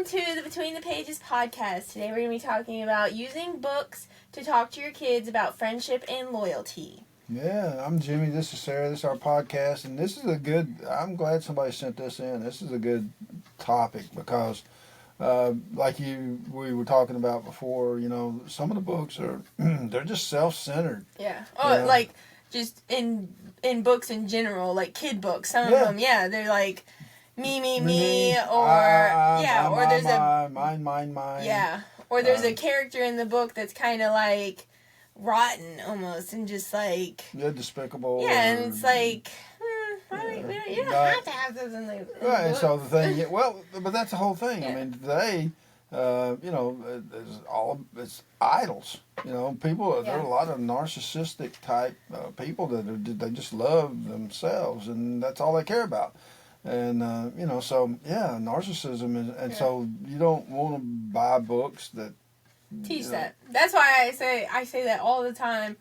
welcome to the Between the Pages podcast. Today we're going to be talking about using books to talk to your kids about friendship and loyalty. Yeah, I'm Jimmy. This is Sarah. This is our podcast, and this is I'm glad somebody sent this in. This is a good topic because, we were talking about before, some of the books are, they're just self-centered. Yeah. Oh, like, just in books in general, like kid books. Some of them, they're like, me, or or there's mine. Yeah, or there's a character in the book that's kind of like rotten almost, and just like despicable. Yeah, and it's like, you don't have to have those in the right. book. So the thing, but that's the whole thing. Yeah. I mean, today, it's idols. People. There are a lot of narcissistic type people they just love themselves, and that's all they care about. And narcissism is, so you don't want to buy books that teach that. That's why I say that all the time.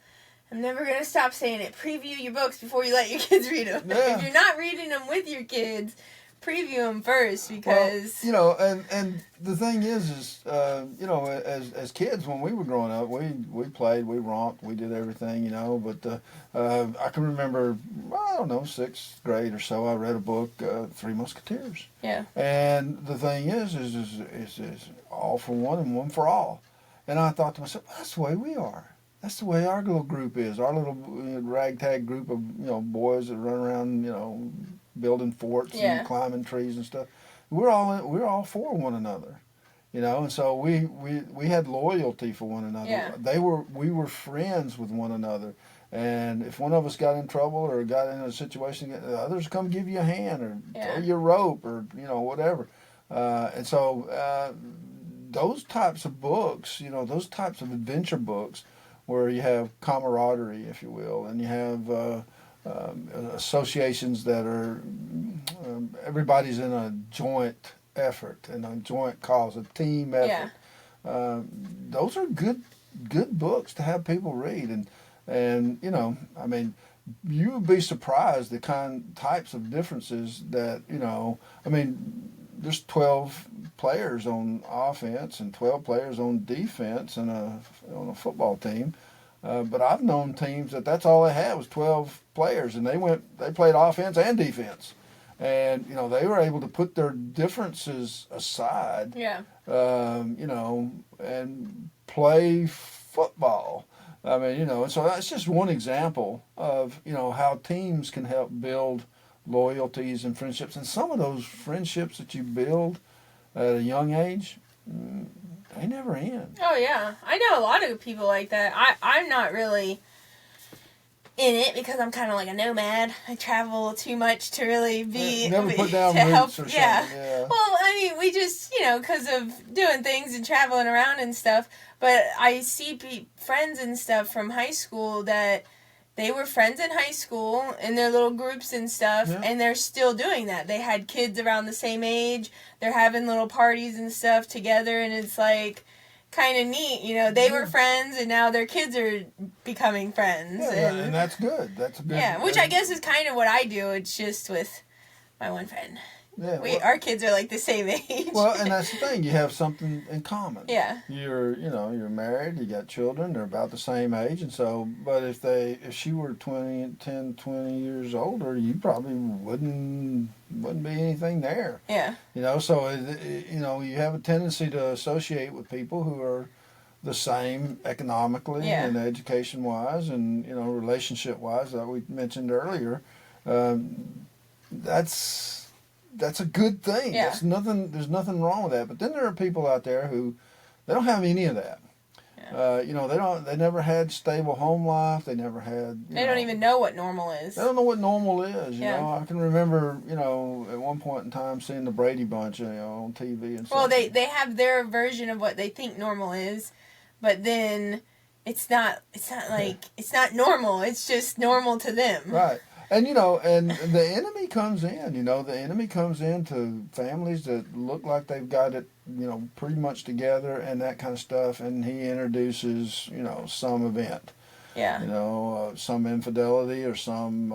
I'm never gonna stop saying it. Preview your books before you let your kids read them. Yeah. If you're not reading them with your kids, preview them first, because and the thing is as kids when we were growing up, we played, we romped, we did everything, but I can remember, I don't know, 6th grade or so, I read a book, Three Musketeers. Yeah. And the thing is all for one and one for all. And I thought to myself, that's the way we are. That's the way our little group is. Our little ragtag group of boys that run around, building forts and climbing trees and stuff. We're all for one another, and so we had loyalty for one another. Yeah. We were friends with one another, and if one of us got in trouble or got in a situation, the others come give you a hand or throw you a rope or whatever. And so those types of books, those types of adventure books, where you have camaraderie, if you will, and you have associations that are everybody's in a joint effort and a joint cause, a team effort. Yeah. Those are good books to have people read, and I mean, you would be surprised the types of differences that there's 12 players on offense and 12 players on defense on a football team. But I've known teams that's all they had was 12 players, and they played offense and defense, and they were able to put their differences aside, and play football. I mean, and so that's just one example of how teams can help build loyalties and friendships, and some of those friendships that you build at a young age, they never end. Oh, yeah. I know a lot of people like that. I'm not really in it because I'm kind of like a nomad. I travel too much to really be... never put down roots or something. Yeah. Well, I mean, we just, because of doing things and traveling around and stuff. But I see friends and stuff from high school that they were friends in high school in their little groups and stuff, and they're still doing that. They had kids around the same age. They're having little parties and stuff together, and it's like kind of neat. They were friends, and now their kids are becoming friends. Yeah, and that's good. That's good. Yeah, which I guess is kind of what I do. It's just with my one friend. Yeah, our kids are like the same age. Well, and that's the thing. You have something in common. Yeah. You're married. You got children. They're about the same age, and so. But if she were 20 years older, you probably wouldn't be anything there. Yeah. So you have a tendency to associate with people who are the same economically and education wise, and relationship wise that we mentioned earlier. That's a good thing. Yeah. There's nothing wrong with that. But then there are people out there who they don't have any of that. Yeah. They never had stable home life. They never had. They don't even know what normal is. They don't know what normal is. You know, I can remember, at one point in time seeing the Brady Bunch, on TV and stuff. Well, they have their version of what they think normal is, but then it's not normal. It's just normal to them. Right. And, and the enemy comes in, the enemy comes into families that look like they've got it, pretty much together and that kind of stuff. And he introduces, some event. Yeah. You know, some infidelity or some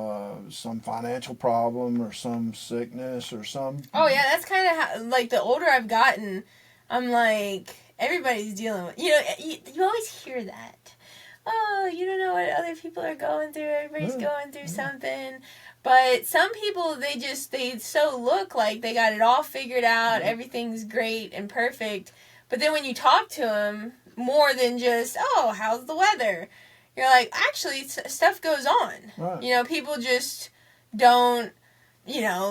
financial problem or some sickness or some. Oh yeah, that's kind of how, like, the older I've gotten, I'm like, everybody's dealing with, you always hear that. Oh, you don't know what other people are going through. Everybody's going through something. But some people, they so look like they got it all figured out. Everything's great and perfect. But then when you talk to them, more than just, oh, how's the weather? You're like, actually, stuff goes on. Right. People just don't,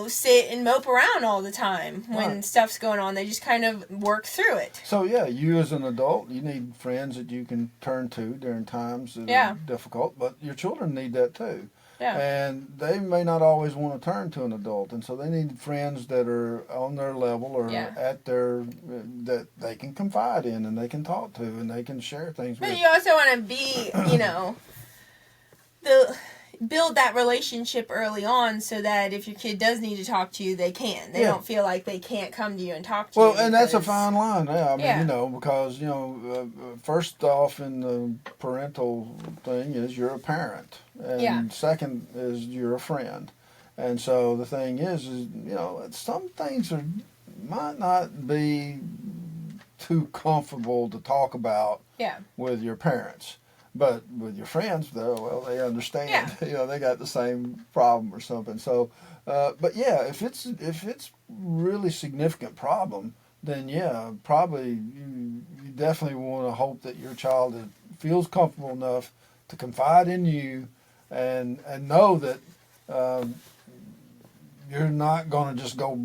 sit and mope around all the time when stuff's going on. They just kind of work through it. So, yeah, you as an adult, you need friends that you can turn to during times that are difficult, but your children need that too. Yeah. And they may not always want to turn to an adult, and so they need friends that are on their level or at their, that they can confide in and they can talk to and they can share things with. But you also want to be, build that relationship early on so that if your kid does need to talk to you, they can. They don't feel like they can't come to you and talk to you. Well, and that's a fine line. Yeah, I mean, because, first off in the parental thing is you're a parent. And second is you're a friend. And so the thing is some things might not be too comfortable to talk about with your parents. But with your friends, though, they understand. Yeah. They got the same problem or something. So, but yeah, if it's really significant problem, then probably you definitely want to hope that your child feels comfortable enough to confide in you, and know that you're not going to just go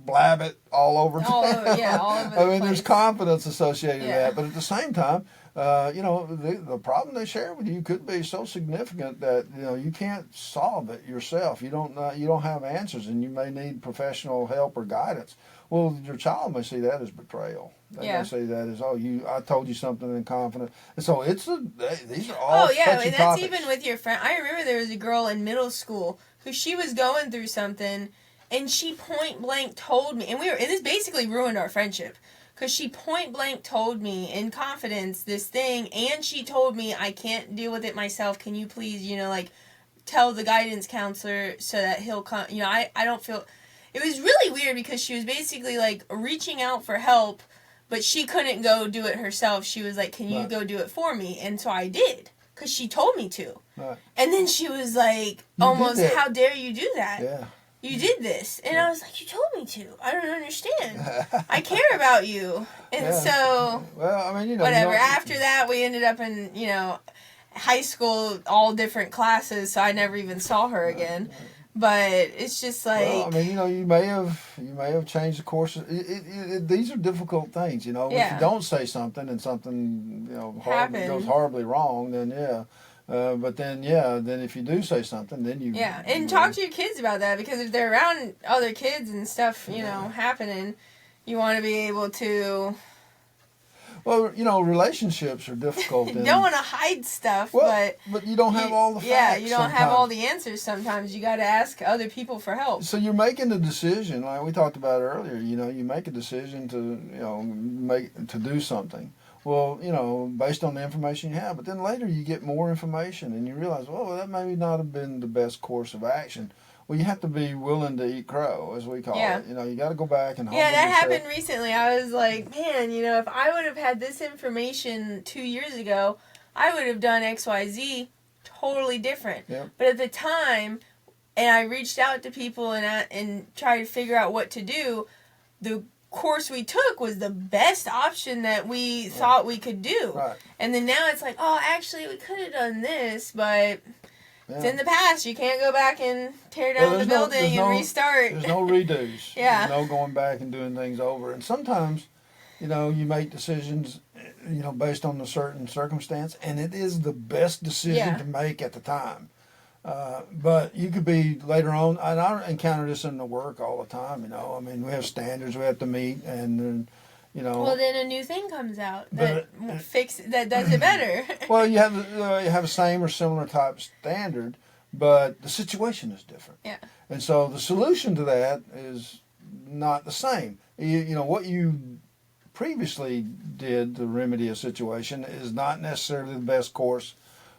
blab it all over. All over I mean, there's confidence associated with that, but at the same time, the problem they share with you could be so significant that you can't solve it yourself. You don't have answers, and you may need professional help or guidance. Well, your child may see that as betrayal. They may see that as, I told you something in confidence. And so these are all touchy and that's topics. even with your friend. I remember there was a girl in middle school who she was going through something, and she point blank told me, and this basically ruined our friendship. Because she point blank told me in confidence this thing, and she told me, I can't deal with it myself. Can you please, tell the guidance counselor so that he'll come. I don't feel. It was really weird because she was basically like reaching out for help, but she couldn't go do it herself. She was like, can you go do it for me? And so I did, because she told me to. Right. And then she was like, almost, how dare you do that? Yeah. You did this. And I was like, you told me to. I don't understand. I care about you. And so, well, I mean, whatever. After that, we ended up in, high school, all different classes, so I never even saw her again. But it's just like... Well, I mean, you may have changed the course. These are difficult things, If you don't say something and something, goes horribly wrong, then but then if you do say something, then you... Yeah, and talk to your kids about that, because if they're around other kids and stuff, happening, you want to be able to... Well, relationships are difficult. You don't want to hide stuff, but you don't have all the facts. Yeah, you don't have all the answers sometimes. You got to ask other people for help. So you're making a decision, like we talked about earlier. You make a decision to do something. Well, based on the information you have, but then later you get more information and you realize, well, that may not have been the best course of action. Well, you have to be willing to eat crow, as we call it. You got to go back and... Yeah, that happened recently. I was like, man, if I would have had this information 2 years ago, I would have done XYZ totally different. Yep. But at the time, and I reached out to people and tried to figure out what to do, the course we took was the best option that we thought we could do. Right. And then now it's like, oh, actually, we could have done this, but... It's in the past. You can't go back and tear down the building and restart. There's no redos. Yeah. There's no going back and doing things over. And sometimes, you make decisions, based on a certain circumstance, and it is the best decision to make at the time. But you could be later on, and I encounter this in the work all the time, I mean, we have standards we have to meet, and well, then a new thing comes out that does it better. Well, you have the same or similar type standard, but the situation is different. Yeah. And so the solution to that is not the same. What you previously did to remedy a situation is not necessarily the best course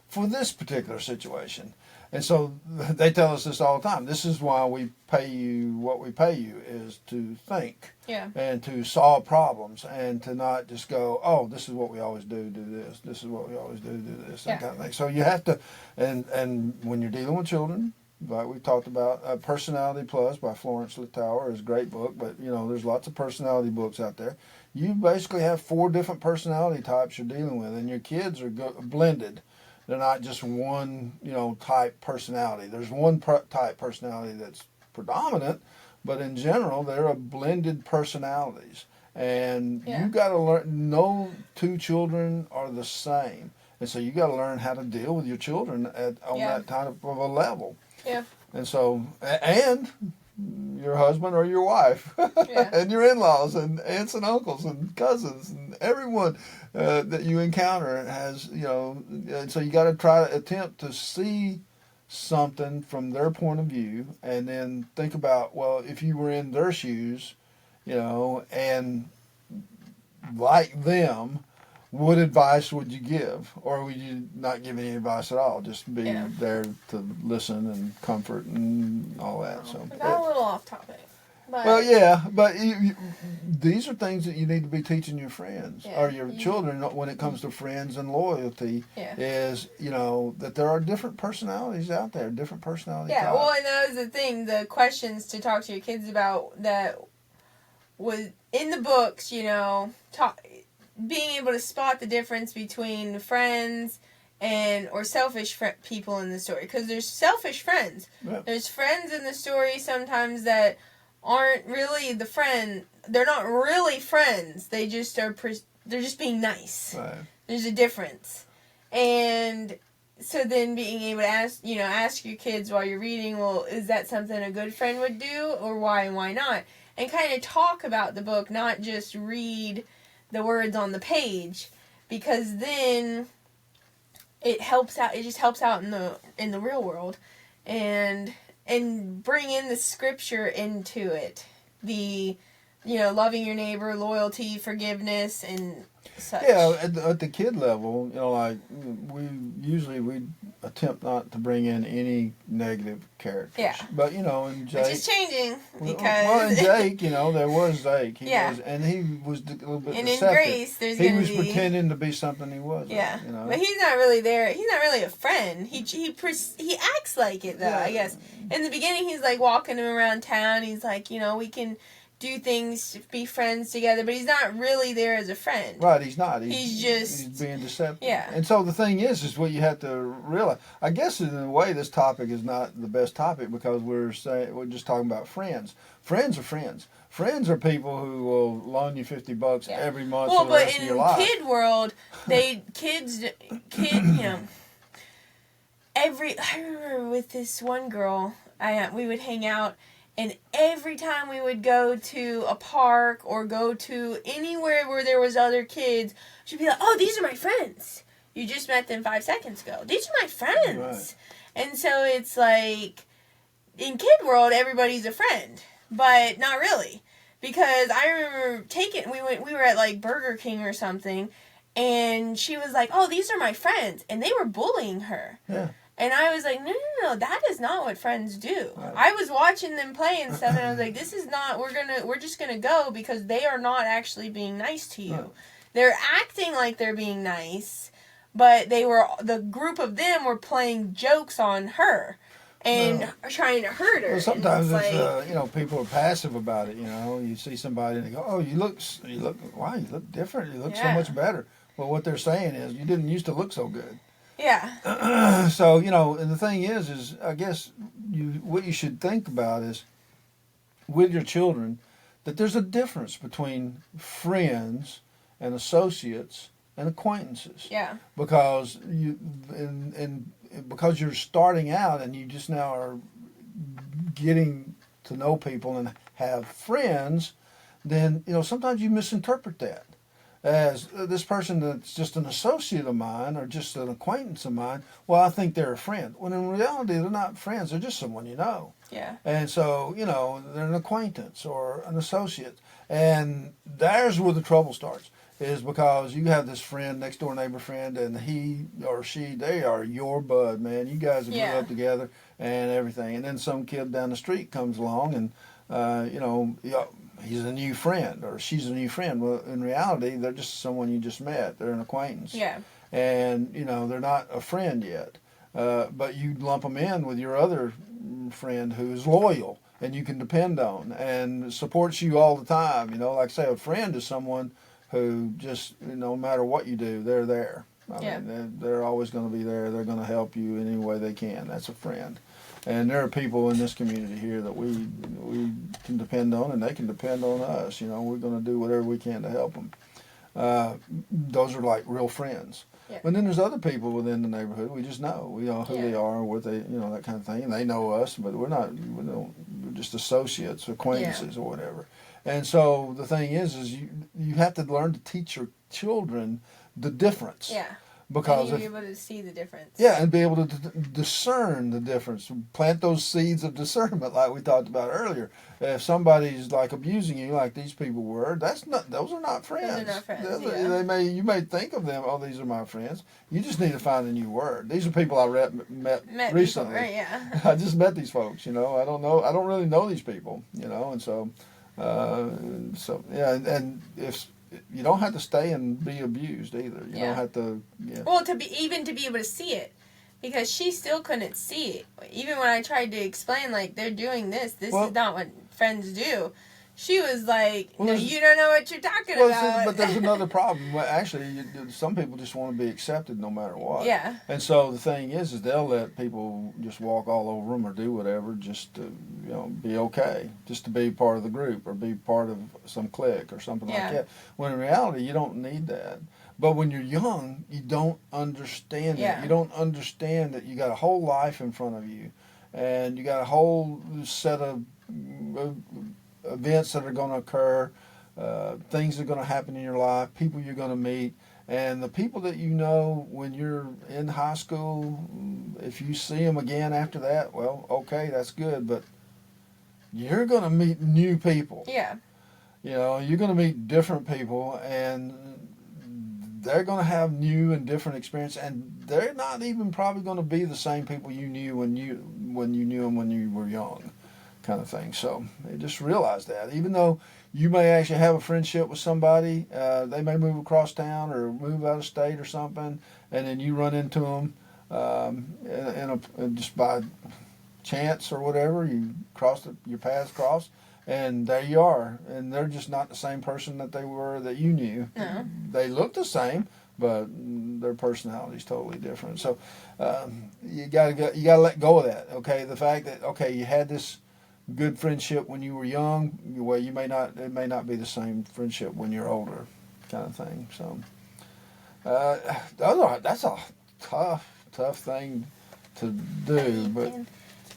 for this particular situation. And so they tell us this all the time. This is why we pay you what we pay you, is to think and to solve problems, and to not just go, oh, this is what we always do this. This is what we always do this, that kind of thing. So you have to, and when you're dealing with children, like we talked about, Personality Plus by Florence Littauer is a great book, but there's lots of personality books out there. You basically have 4 different personality types you're dealing with, and your kids are blended. They're not just one, type personality. There's one type personality that's predominant, but in general, they're a blended personalities. And you got to learn, no 2 children are the same. And so you got to learn how to deal with your children on that kind of a level. Yeah. And so, and your husband or your wife and your in-laws and aunts and uncles and cousins and everyone that you encounter has, and so you got to try to attempt to see something from their point of view, and then think about, well, if you were in their shoes, and like them, what advice would you give? Or would you not give any advice at all? Just be there to listen and comfort and all that. So we got a little off topic. But well, but these are things that you need to be teaching your friends or your children when it comes to friends and loyalty. Is that there are different personalities out there, different personality types. Well, and that was the thing. The questions to talk to your kids about that was in the books. Being able to spot the difference between friends or selfish people in the story. Because there's selfish friends. Yeah. There's friends in the story sometimes that aren't really the friend. They're not really friends. They just are. They're just being nice. Right. There's a difference. And so then being able to ask your kids while you're reading, well, is that something a good friend would do? Or why and why not? And kind of talk about the book, not just read the words on the page, because then it helps out. It just helps out in the real world, and bring in the scripture into it. The loving your neighbor, loyalty, forgiveness, and such. Yeah, at the kid level, like we attempt not to bring in any negative characters. Yeah. But in Jake, which is changing because in Jake, there was Jake. He was, and he was a little bit and deceptive. In Grace, he was pretending to be something he wasn't. Yeah. But he's not really there. He's not really a friend. He acts like it though. Yeah. I guess in the beginning he's like walking him around town. He's like, we can do things, be friends together, but he's not really there as a friend. Right, he's not. He's being deceptive. Yeah. And so the thing is what you have to realize. I guess in a way this topic is not the best topic because we're just talking about friends. Friends are friends. Friends are people who will loan you $50 every month for the rest of your life. Well, but in kid world, I remember with this one girl, we would hang out. And every time we would go to a park or go to anywhere where there was other kids, she'd be like, oh, these are my friends. You just met them 5 seconds ago. These are my friends. Right. And so it's like, in kid world, everybody's a friend. But not really. Because I remember we were at like Burger King or something, and she was like, oh, these are my friends. And they were bullying her. Yeah. And I was like, no, that is not what friends do. Right. I was watching them play and stuff, and I was like, this is not, we're just gonna go because they are not actually being nice to you. Right. They're acting like they're being nice, but the group of them were playing jokes on her and trying to hurt her. Well, sometimes it's people are passive about it. You see somebody and they go, oh, you look different. You look so much better. Well, what they're saying is you didn't used to look so good. Yeah. So, and the thing is I guess what you should think about is with your children that there's a difference between friends and associates and acquaintances. Yeah. Because because you're starting out and you just now are getting to know people and have friends, then, sometimes you misinterpret that as this person that's just an associate of mine or just an acquaintance of mine, well, I think they're a friend. When in reality, they're not friends. They're just someone you know. Yeah. And so, they're an acquaintance or an associate. And there's where the trouble starts. is because you have this friend, next door neighbor friend, and he or she, they are your bud, man. You guys have grew up together and everything. And then some kid down the street comes along and, he's a new friend or she's a new friend. Well, in reality, they're just someone you just met. They're an acquaintance. Yeah. And, they're not a friend yet. But you lump them in with your other friend who is loyal and you can depend on and supports you all the time. Like I say, a friend is someone who just, no matter what you do, they're there. I mean, they're always going to be there. They're going to help you any way they can. That's a friend. And there are people in this community here that we can depend on, and they can depend on us. We're going to do whatever we can to help them. Those are like real friends. Yeah. But then there's other people within the neighborhood. We just know. We know who they are, what they, that kind of thing. And they know us, but we're just associates, acquaintances, or whatever. And so the thing is you have to learn to teach your children the difference. Yeah. Because and you're able to see the difference. Yeah, and be able to discern the difference. Plant those seeds of discernment, like we talked about earlier. If somebody's like abusing you, like these people were, those are not friends. Those are not friends. You may think of them. Oh, these are my friends. You just need to find a new word. These are people I met recently. People, right? Yeah. I just met these folks. I don't really know these people. And so, and if. You don't have to stay and be abused either. You don't have to. Yeah. Well, to be able to see it, because she still couldn't see it. Even when I tried to explain, like, they're doing this. This is not what friends do. She was like, "No, you don't know what you're talking about." But there's another problem. Well, actually, some people just want to be accepted no matter what. Yeah. And so the thing is they'll let people just walk all over them or do whatever just to, be okay, just to be part of the group or be part of some clique or something like that. When in reality, you don't need that. But when you're young, you don't understand it. You don't understand that you got a whole life in front of you, and you got a whole set of events that are going to occur, things that are going to happen in your life, people you're going to meet, and the people that you know when you're in high school, if you see them again after that, well, okay, that's good, but you're going to meet new people. Yeah. You're going to meet different people, and they're going to have new and different experience, and they're not even probably going to be the same people you knew when you knew them when you were young. Kind of thing. So just realize that even though you may actually have a friendship with somebody, they may move across town or move out of state or something, and then you run into them just by chance or whatever, your paths cross, and there you are, and they're just not the same person that they were that you knew. No. They look the same, but their personality is totally different. So you gotta let go of that. Okay, the fact that you had this good friendship when you were young, well, it may not be the same friendship when you're older, kind of thing. So that's a tough thing to do, but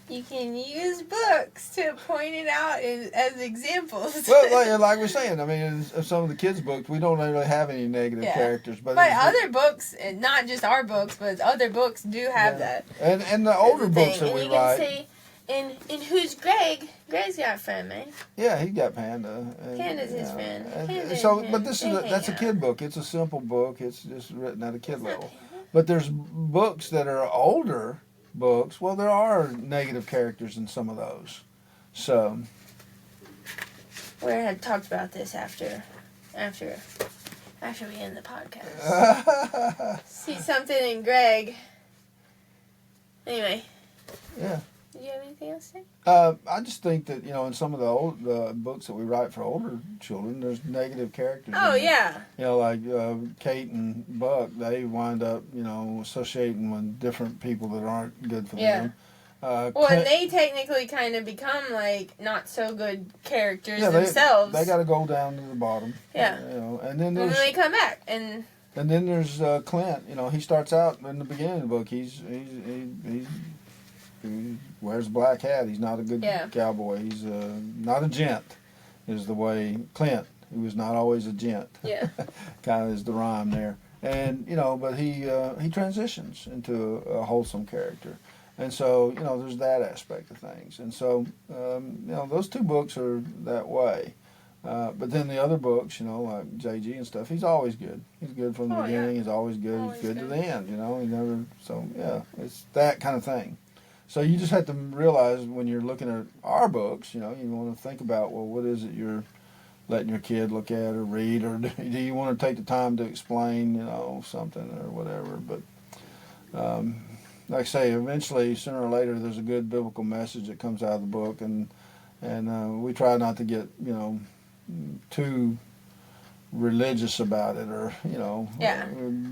you can use books to point it out as examples. Well, like we're saying, I mean, in some of the kids' books, we don't really have any negative characters, but other books, and not just our books, but other books do have that. And the older books that we write. And who's Greg? Greg's got a friend, man. Yeah, he got Panda. Panda's his friend. But that's a kid book. It's a simple book. It's just written at a kid level. But there's books that are older books. Well, there are negative characters in some of those. So we had talked about this after we end the podcast. See something in Greg. Anyway. Yeah. Do you have anything else to say? I just think that, in some of the books that we write for older children, there's negative characters. Oh, yeah. Like Kate and Buck, they wind up, associating with different people that aren't good for them. And they technically kind of become, not so good characters themselves. They got to go down to the bottom. Yeah. And then they come back. And then there's Clint. He starts out in the beginning of the book. He wears a black hat. He's not a good cowboy. He's not a gent, is the way Clint. He was not always a gent. Yeah. Kind of is the rhyme there. And, but he transitions into a wholesome character. And so, there's that aspect of things. And so, those two books are that way. But then the other books, like JG and stuff, he's always good. He's good from the beginning. Yeah. He's always good. Always he's good to the end. He never. So yeah, it's that kind of thing. So you just have to realize when you're looking at our books, you want to think about, well, what is it you're letting your kid look at or read, or do you want to take the time to explain, something or whatever. But like I say, eventually, sooner or later, there's a good biblical message that comes out of the book, and we try not to get, too religious about it, or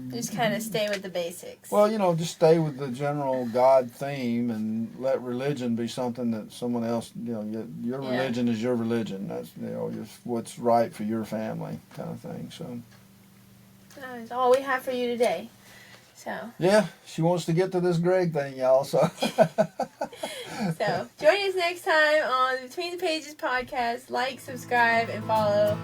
just kind of stay with the basics. Well, just stay with the general God theme, and let religion be something that someone else, your religion is your religion. That's just what's right for your family, kind of thing. So that's all we have for you today. So yeah, she wants to get to this Greg thing, y'all. So so join us next time on the Between the Pages podcast. Like, subscribe, and follow.